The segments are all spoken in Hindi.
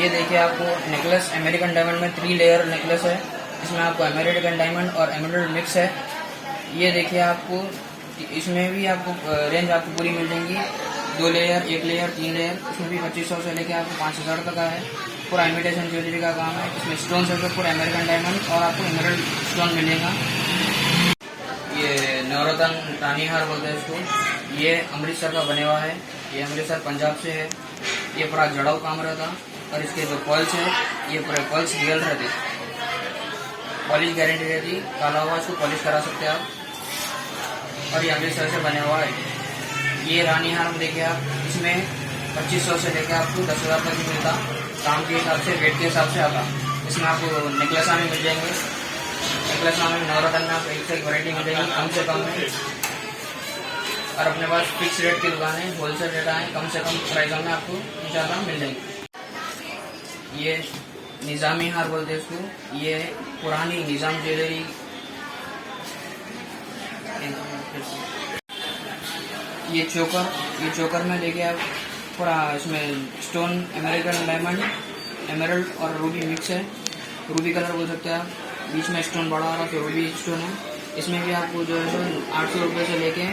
ये देखिए आपको नेकलेस अमेरिकन डायमंड में 3 लेयर नेकलेस है। इसमें आपको अमेरिकन डायमंड और एमराल्ड मिक्स है। ये देखिए आपको इसमें भी आपको रेंज आपको पूरी मिल जाएंगी। 2 लेयर, 1 लेयर, 3 लेयर, इसमें भी 2500 से लेके आपको 5000 तक का है। पूरा इमिटेशन ज्वेलरी का काम है। इसमें स्टोन से पूरा अमेरिकन डायमंड और आपको एमराल्ड स्टोन मिलेगा। ये नवरत्न रानी हार बोलते हैं इसको। ये अमृतसर का बने हुआ है। ये अमृतसर पंजाब से है। ये पूरा जड़ाऊ काम रहता और इसके जो पल्स है ये पूरे पल्स रियल रहते, पॉलिश गारंटी रहती। काला हुआ इसको पॉलिश करा सकते हैं आप। और ये अमृतसर से बने हुआ है। ये रानी हार देखिए आप, इसमें 2500 से लेकर आपको 10,000 तक ही मिलता। काम के हिसाब से, वेट के हिसाब से आता। इसमें आपको नेकलेसा में मिल जाएंगे। नेकलेसा में नवरत्न में आपको एक से एक वैरायटी मिल जाएगी कम से कम में। और अपने पास फिक्स रेट की दुकान है, होलसेल रेट है, कम से कम प्राइसों में आपको इंशाल्लाह मिल जाएंगे। ये निज़ामी हार बोलते हैं इसको। ये पुरानी निज़ाम ज्वेलरी। ये चोकर में देखिए आप पूरा इसमें स्टोन अमेरिकन डायमंड, एमराल्ड और रूबी मिक्स है। रूबी कलर बोल सकते हैं आप। बीच में स्टोन बड़ा आ रहा तो रूबी स्टोन है। इसमें भी आपको जो है 800 रुपये से लेके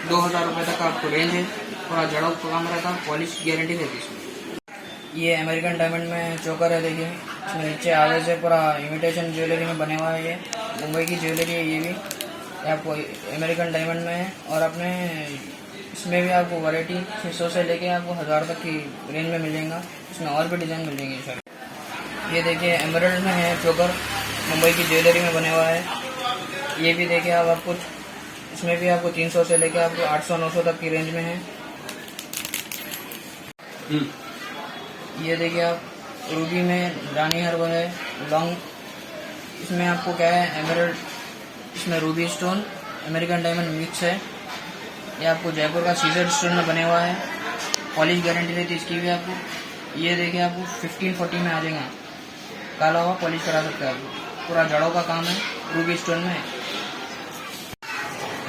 2000 रुपये तक का आपको रेंज है। पूरा जड़ाऊ काम रहता, पॉलिश गारंटी रहती इसमें। ये अमेरिकन डायमंड में चोकर है देखिए। इसमें नीचे आगे से पूरा इमिटेशन ज्वेलरी में बने हुआ है। ये मुंबई की ज्वेलरी है। ये भी आपको अमेरिकन डायमंड में है। और अपने इसमें भी आपको वैरायटी 600 से लेके आपको 1000 तक की रेंज में मिल जाएगा। इसमें और भी डिज़ाइन मिल जाएंगे सर। ये देखिए एमराल्ड में है चोकर, मुंबई की ज्वेलरी में बने हुआ है। ये भी देखिए आप आपको इसमें भी आपको 300 से लेके आपको 800-900 तक की रेंज में है। ये देखिए आप रूबी में रानी हार है लॉन्ग। इसमें आपको क्या है एमराल्ड, इसमें Ruby stone American diamond mix है। ये आपको जयपुर का सीजर स्टोन में बने हुआ है। पॉलिश गारंटी रहती है इसकी भी आपको। ये देखिए आपको 1540 में आ जाएगा। काला हुआ पॉलिश करा सकते हैं आपको। पूरा जड़ों का काम है, रूबी स्टोन में।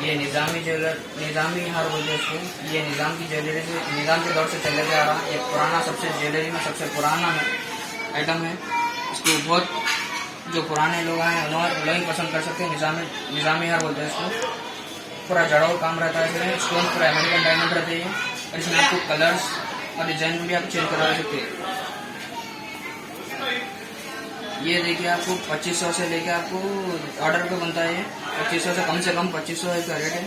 ये निज़ामी हार बोलते हैं इसको। ये निज़ाम की ज्वेलरी से, निज़ाम के दौर से चले आ रहा। ये पुराना सबसे ज्वेलरी में सबसे पुराना आइटम है। इसको बहुत जो पुराने लोग हैं उन्होंने लोग ही पसंद कर सकते हैं। निज़ामी हार बोलते हैं इसको। पूरा जड़ाऊ काम रहता है इसमें। स्टोन पूरा अमेरिकन डायमंड रहते हैं। और इसमें आपको कलर्स और डिजाइन भी आप चेंज करा सकते हैं। ये देखिए आपको 2500 से लेके आपको ऑर्डर पे बनता है। 2500 से कम 2500 इसका रेट है।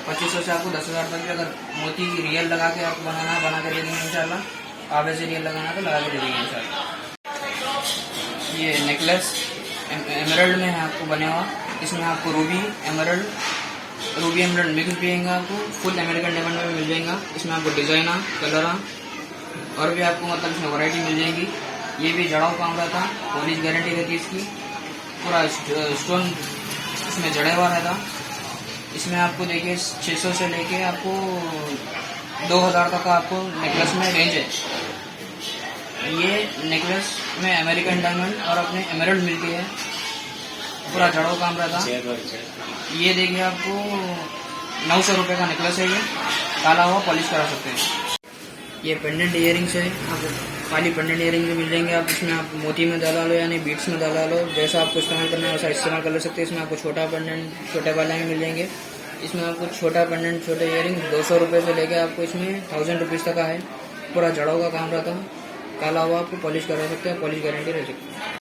2500 से आपको 10,000 तक। अगर मोती रियल लगा के आपको बना के दे देंगे इंशाल्लाह। आगे से रियल लगाना तो लगा के दे देंगे इंशाल्लाह। ये नेकलेस एमराल्ड में है आपको बने हुआ। इसमें आपको रूबी एमराल्ड मिक्स भी आएगा। आपको फुल अमेरिकन डायमंड में मिल जाएगा। इसमें आपको डिजाइन, कलर और भी आपको मतलब इसमें वैरायटी मिल जाएगी। ये भी जड़ाऊ काम रहता, पॉलिश गारंटी रहती है इसकी। पूरा स्टोन इसमें जड़े हुआ रहता। इसमें आपको देखिए 600 से लेके आपको 2000 तक का आपको नेकलेस में रेंज है। ये नेकलेस में अमेरिकन डायमंड और अपने एमराल्ड मिलती है। पूरा जड़ाऊ काम रहता। ये देखिए आपको 900 रुपये का नेकलेस है। ये काला हुआ पॉलिश करा सकते हैं। ये पेंडेंट इयरिंग्स है। आपको खाली पेंडेंट इयरिंग भी मिल जाएंगे। आप इसमें आप मोती में डाला लो यानी बीट्स में डाला लो, जैसा आपको इस्तेमाल करना है वैसा इस्तेमाल कर सकते हैं। इसमें आपको छोटा पेंडेंट छोटे वाले में मिल जाएंगे। इसमें आपको छोटा पेंडेंट छोटे इयरिंग 200 रुपये से लेके आपको इसमें 1000 रुपीज़ तक का है। पूरा जड़ों का काम रहता है। काला हुआ आपको पॉलिश करा सकते हैं, पॉलिश गारंटी रह सकती है।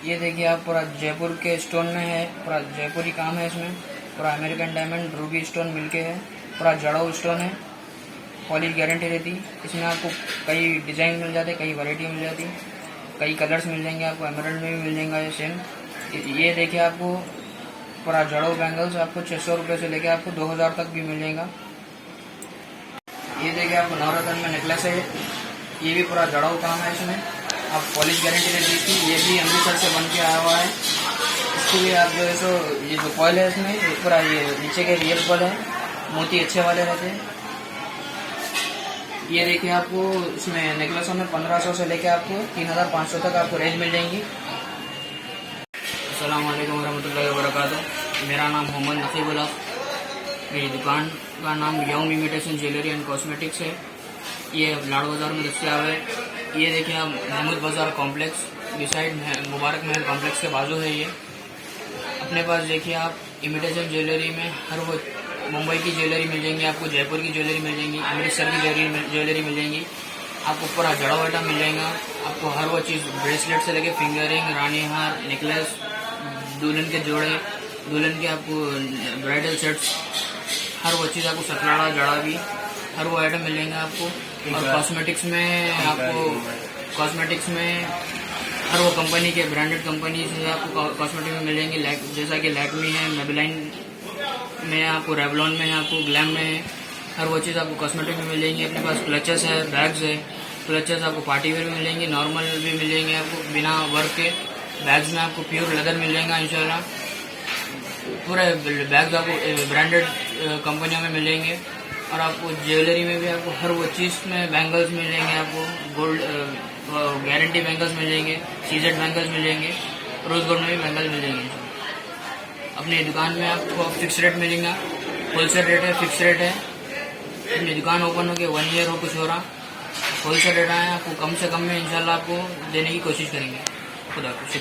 ये देखिए आप पूरा जयपुर के स्टोन में है। पूरा जयपुरी काम है इसमें। पूरा अमेरिकन डायमंड रूबी स्टोन मिलके है। पूरा जड़ाऊ स्टोन है, पॉलिश गारंटी रहती। इसमें आपको कई डिज़ाइन मिल जाते, कई वैरायटी मिल जाती, कई कलर्स मिल जाएंगे आपको। एमराल्ड में भी मिल जाएगा ये सेम। ये देखिए आपको पूरा जड़ों बैंगल्स आपको 600 रुपये से लेके आपको 2000 तक भी मिल जाएगा। ये देखिए आपको नवरत्न में नेकलेस है। ये भी पूरा जड़ाऊ काम है इसमें। आप पॉलिश गारंटी रहती थी। ये भी अमृतसर से बन के आया हुआ है। इसके लिए आप जो है सो ये जो कॉयल है इसमें पूरा ये नीचे के रियल कॉयल है, मोती अच्छे वाले रहते हैं। ये देखिए आपको इसमें नेकलेसों में 1500 से लेके आपको 3500 तक आपको रेंज मिल जाएंगी। अस्सलाम वालेकुम रहमतुल्लाहि व बरकातुहू। मेरा नाम मोहम्मद नकीबुल्लाह। मेरी दुकान का नाम young imitation jewellery and cosmetics है। ये लाड़ बाज़ार में दस्तियाब है। ये देखिए आप महमूद बाज़ार कॉम्प्लेक्स बिसाइड मुबारक महल कॉम्प्लेक्स के बाजू है ये। अपने पास देखिए आप इमिटेशन ज्वेलरी में हर वो मुंबई की ज्वेलरी मिल जाएंगी आपको, जयपुर की ज्वेलरी मिल जाएंगी, अमृतसर की ज्वेलरी मिल जाएंगी आपको, पूरा जड़ा वाटा मिल जाएगा आपको। हर वो चीज़ ब्रेसलेट से लेके फिंगरिंग, रानी हार, नेकलेस, दुल्हन के जोड़े, दुल्हन के आपको ब्राइडल सेट्स, हर वो चीज़ आपको, सतराड़ा जड़ा भी हर वो आइटम मिल जाएंगे आपको। और कॉस्मेटिक्स में हर वो कंपनी के ब्रांडेड कंपनी से आपको कॉस्मेटिक में मिल जाएंगे, जैसा कि लैक्मी है, मेबेलाइन में आपको, रेवलॉन में आपको, ग्लैम में, हर वो चीज़ आपको कॉस्मेटिक में मिल जाएंगी। अपने पास क्लचेस है, बैग्स है, क्लचेस आपको पार्टी वेयर में मिल जाएंगे, नॉर्मल भी मिल जाएंगे आपको बिना वर्क के। बैग्स में आपको प्योर लेदर मिल जाएगा इंशाल्लाह। पूरे बैग्स आपको ब्रांडेड कंपनियों में मिल जाएंगे। और आपको ज्वेलरी में भी आपको हर वो चीज़ में बैंगल्स मिल जाएंगे आपको, गोल्ड गारंटी बैंगल्स मिल जाएंगे, सीजेड बैंगल्स मिल जाएंगे, रोज गोल्ड में भी बैंगल्स मिल जाएंगे। अपनी दुकान में आपको फिक्स रेट मिलेगा, होलसेल रेट है, फिक्स रेट है। अपनी दुकान ओपन हो के 1 ईयर हो कुछ हो रहा, होलसेल रेट आए आपको कम से कम में इंशाल्लाह आपको देने की कोशिश करेंगे। खुदा हाफिज़।